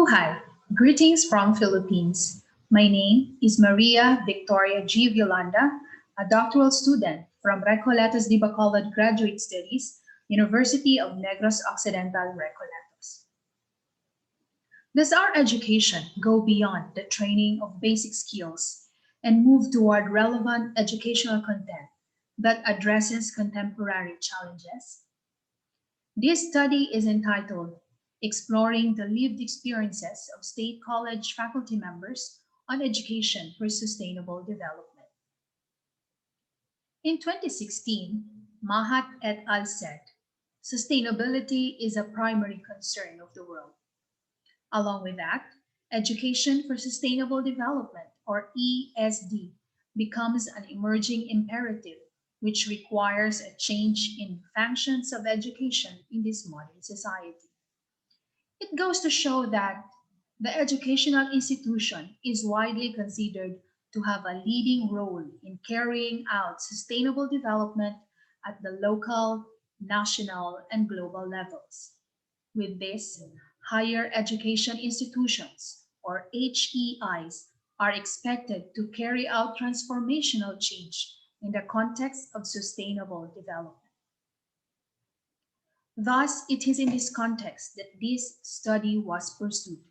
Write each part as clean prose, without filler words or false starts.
Mabuhay! Greetings from Philippines. My name is Maria Victoria G. Violanda, a doctoral student from Recoletos de Bacolod Graduate Studies, University of Negros Occidental, Recoletos. Does our education go beyond the training of basic skills and move toward relevant educational content that addresses contemporary challenges? This study is entitled Exploring the Lived Experiences of State College Faculty Members on Education for Sustainable Development. In 2016, Mahat et al. Said, sustainability is a primary concern of the world. Along with that, Education for Sustainable Development, or ESD, becomes an emerging imperative which requires a change in functions of education in this modern society. It goes to show that the educational institution is widely considered to have a leading role in carrying out sustainable development at the local, national, and global levels. With this, higher education institutions, or HEIs, are expected to carry out transformational change in the context of sustainable development. Thus, it is in this context that this study was pursued.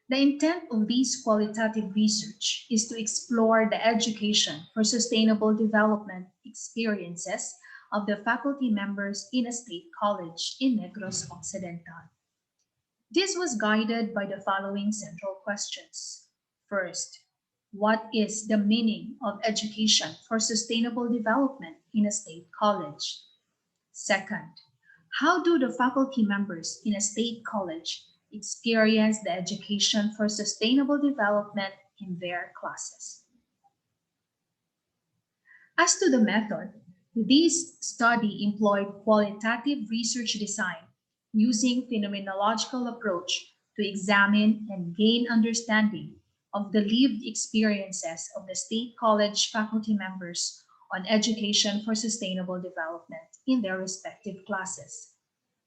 The intent of this qualitative research is to explore the education for sustainable development experiences of the faculty members in a state college in Negros Occidental. This was guided by the following central questions. First, what is the meaning of education for sustainable development in a state college? Second, how do the faculty members in a state college experience the education for sustainable development in their classes? As to the method, this study employed qualitative research design using phenomenological approach to examine and gain understanding of the lived experiences of the state college faculty members on education for sustainable development in their respective classes.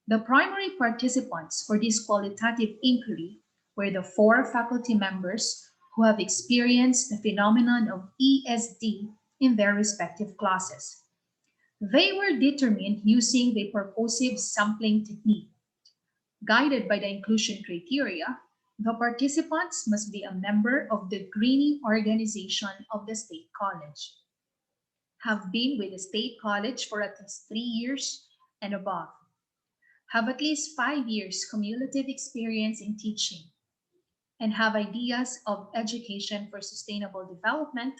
The primary participants for this qualitative inquiry were the 4 faculty members who have experienced the phenomenon of ESD in their respective classes. They were determined using the purposive sampling technique. Guided by the inclusion criteria, the participants must be a member of the greening organization of the state college, have been with the state college for at least 3 years and above, have at least 5 years cumulative experience in teaching, and have ideas of education for sustainable development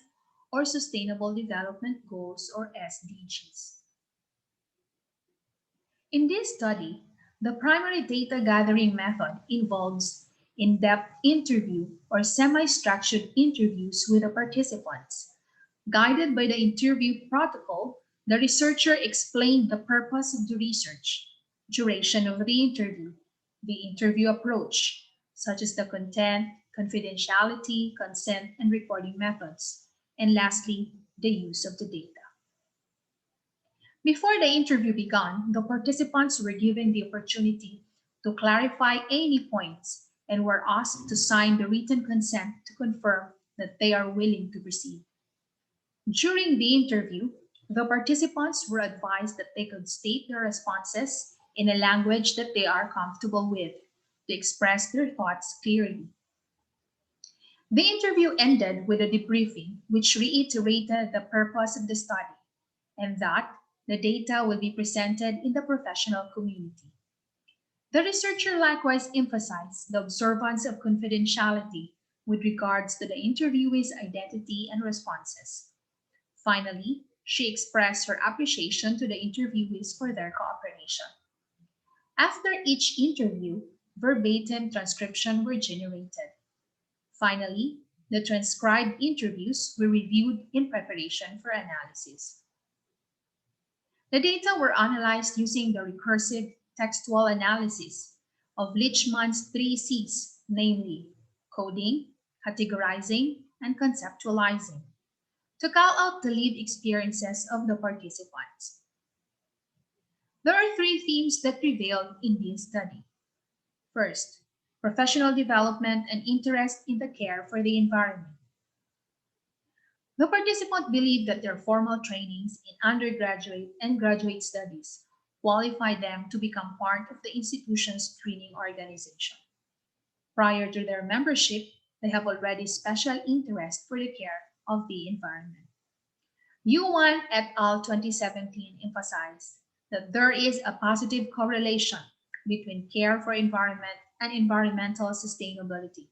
or Sustainable Development Goals or SDGs. In this study, the primary data gathering method involves in-depth interview or semi-structured interviews with the participants. Guided by the interview protocol, the researcher explained the purpose of the research, duration of the interview approach, such as the content, confidentiality, consent, and recording methods, and lastly, the use of the data. Before the interview began, the participants were given the opportunity to clarify any points and were asked to sign the written consent to confirm that they are willing to proceed. During the interview, the participants were advised that they could state their responses in a language that they are comfortable with to express their thoughts clearly. The interview ended with a debriefing, which reiterated the purpose of the study and that the data will be presented in the professional community. The researcher likewise emphasized the observance of confidentiality with regards to the interviewee's identity and responses. Finally, she expressed her appreciation to the interviewees for their cooperation. After each interview, verbatim transcription were generated. Finally, the transcribed interviews were reviewed in preparation for analysis. The data were analyzed using the recursive textual analysis of Lichman's 3 C's, namely coding, categorizing, and conceptualizing, to call out the lived experiences of the participants. There are 3 themes that prevailed in this study. First, professional development, and interest in the care for the environment. The participants believe that their formal trainings in undergraduate and graduate studies qualify them to become part of the institution's training organization. Prior to their membership, they have already special interest for the care of the environment. Yuan et al. 2017 emphasized that there is a positive correlation between care for environment and environmental sustainability.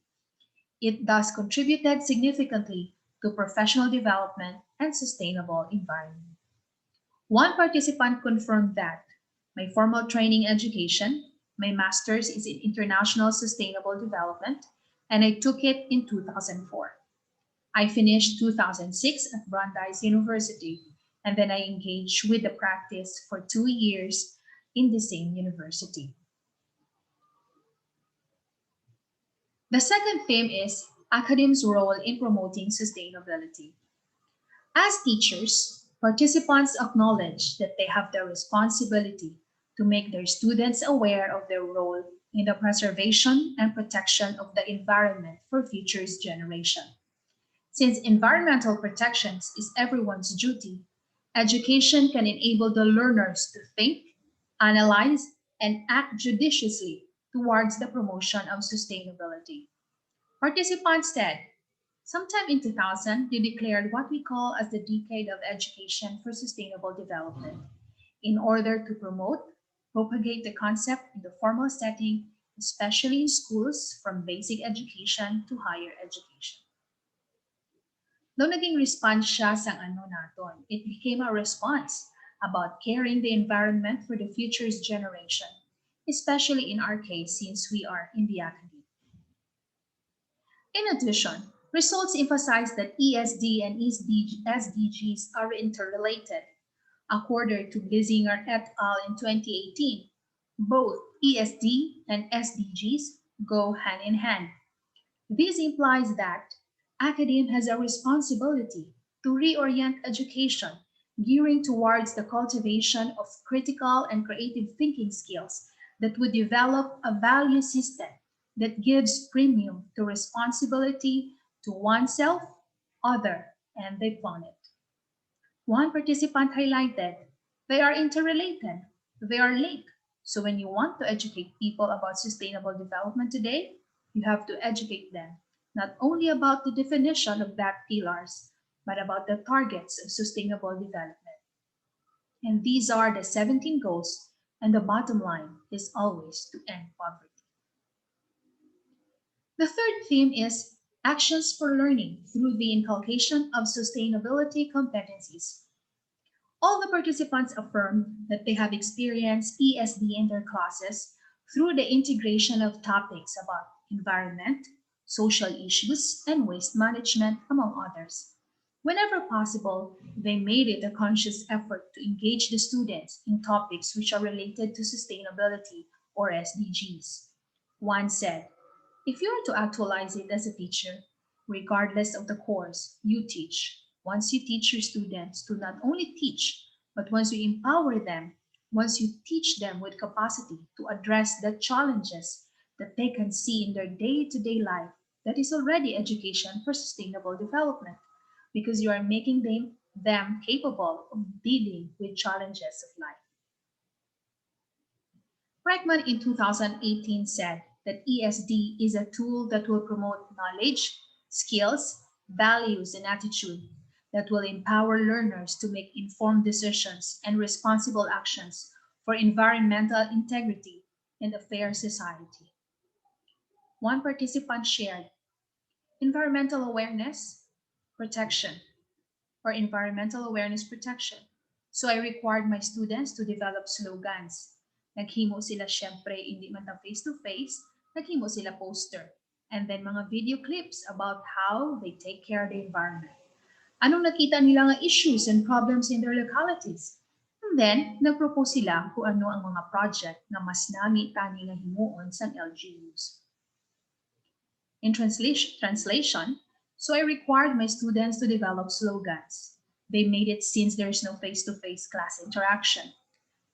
It thus contributed significantly to professional development and sustainable environment. One participant confirmed that my formal training education, my master's is in international sustainable development, and I took it in 2004. I finished 2006 at Brandeis University, and then I engaged with the practice for 2 years in the same university. The second theme is academia's role in promoting sustainability. As teachers, participants acknowledge that they have the responsibility to make their students aware of their role in the preservation and protection of the environment for future generations. Since environmental protections is everyone's duty, education can enable the learners to think, analyze, and act judiciously towards the promotion of sustainability. Participants said, sometime in 2000, they declared what we call as the Decade of Education for Sustainable Development in order to promote, propagate the concept in the formal setting, especially in schools from basic education to higher education. Though naging response siya sa ano naton, it became a response about caring the environment for the future's generation, especially in our case since we are in the academy. In addition, results emphasize that ESD and SDGs are interrelated. According to Blisinger et al. In 2018, both ESD and SDGs go hand in hand. This implies that academia has a responsibility to reorient education, gearing towards the cultivation of critical and creative thinking skills that would develop a value system that gives premium to responsibility to oneself, other, and the planet. One participant highlighted they are interrelated, they are linked. So when you want to educate people about sustainable development today, you have to educate them not only about the definition of that pillars, but about the targets of sustainable development. And these are the 17 goals, and the bottom line is always to end poverty. The third theme is actions for learning through the inculcation of sustainability competencies. All the participants affirmed that they have experienced ESD in their classes through the integration of topics about environment, social issues, and waste management, among others. Whenever possible, they made it a conscious effort to engage the students in topics which are related to sustainability or SDGs. One said, if you are to actualize it as a teacher, regardless of the course you teach, once you teach your students to not only teach, but once you empower them, once you teach them with capacity to address the challenges that they can see in their day to day life, that is already education for sustainable development because you are making them capable of dealing with challenges of life. Bregman in 2018 said that ESD is a tool that will promote knowledge, skills, values, and attitude that will empower learners to make informed decisions and responsible actions for environmental integrity and a fair society. One participant shared environmental awareness, protection, or environmental awareness protection. So I required my students to develop slogans. Naghimo sila syempre, hindi man face-to-face, naghimo sila poster. And then mga video clips about how they take care of the environment. Anong nakita nila nga issues and problems in their localities? And then, nagpropose sila kung ano ang mga project na mas nami tani nga himuon sa LGUs. In translation, so I required my students to develop slogans. They made it since there's no face-to-face class interaction.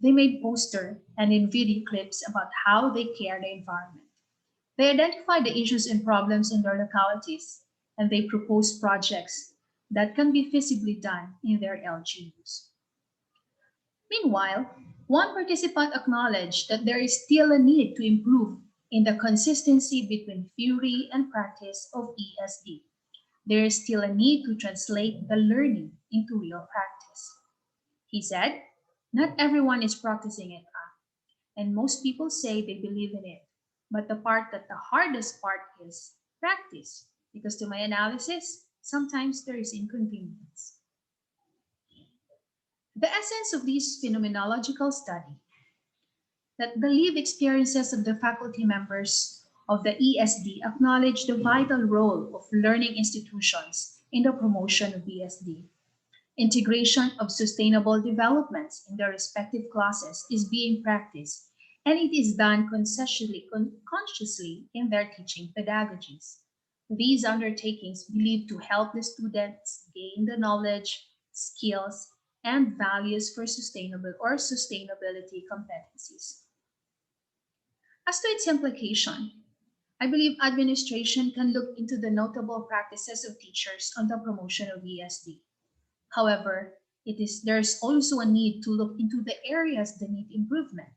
They made poster and in video clips about how they care the environment. They identify the issues and problems in their localities, and they propose projects that can be feasibly done in their LGUs. Meanwhile, one participant acknowledged that there is still a need to improve in the consistency between theory and practice of ESD. There is still a need to translate the learning into real practice. He said, not everyone is practicing it, and most people say they believe in it. But the hardest part is practice, because to my analysis, sometimes there is inconvenience. The essence of this phenomenological study that the lived experiences of the faculty members of the ESD acknowledge the vital role of learning institutions in the promotion of ESD. Integration of sustainable developments in their respective classes is being practiced, and it is done consciously in their teaching pedagogies. These undertakings believed to help the students gain the knowledge, skills, and values for sustainable or sustainability competencies. As to its implication, I believe administration can look into the notable practices of teachers on the promotion of ESD. However, there's also a need to look into the areas that need improvement.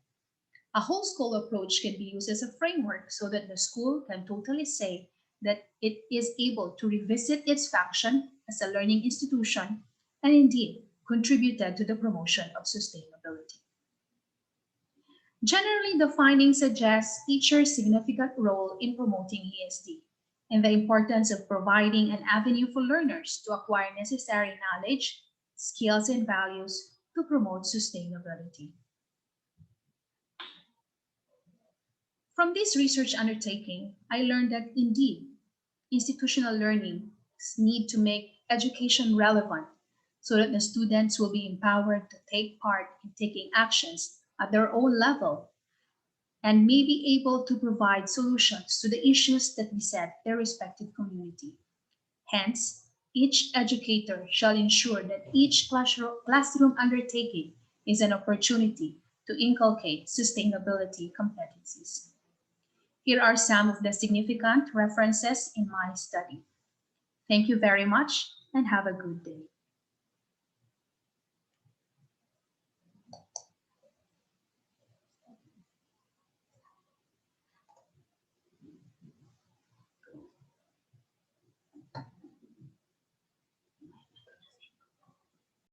A whole school approach can be used as a framework so that the school can totally say that it is able to revisit its function as a learning institution and indeed contributed to the promotion of sustainability. Generally, the findings suggest teachers' significant role in promoting ESD and the importance of providing an avenue for learners to acquire necessary knowledge, skills, and values to promote sustainability. From this research undertaking, I learned that indeed, institutional learning need to make education relevant so that the students will be empowered to take part in taking actions at their own level and may be able to provide solutions to the issues that beset their respective community. Hence, each educator shall ensure that each classroom undertaking is an opportunity to inculcate sustainability competencies. Here are some of the significant references in my study. Thank you very much and have a good day.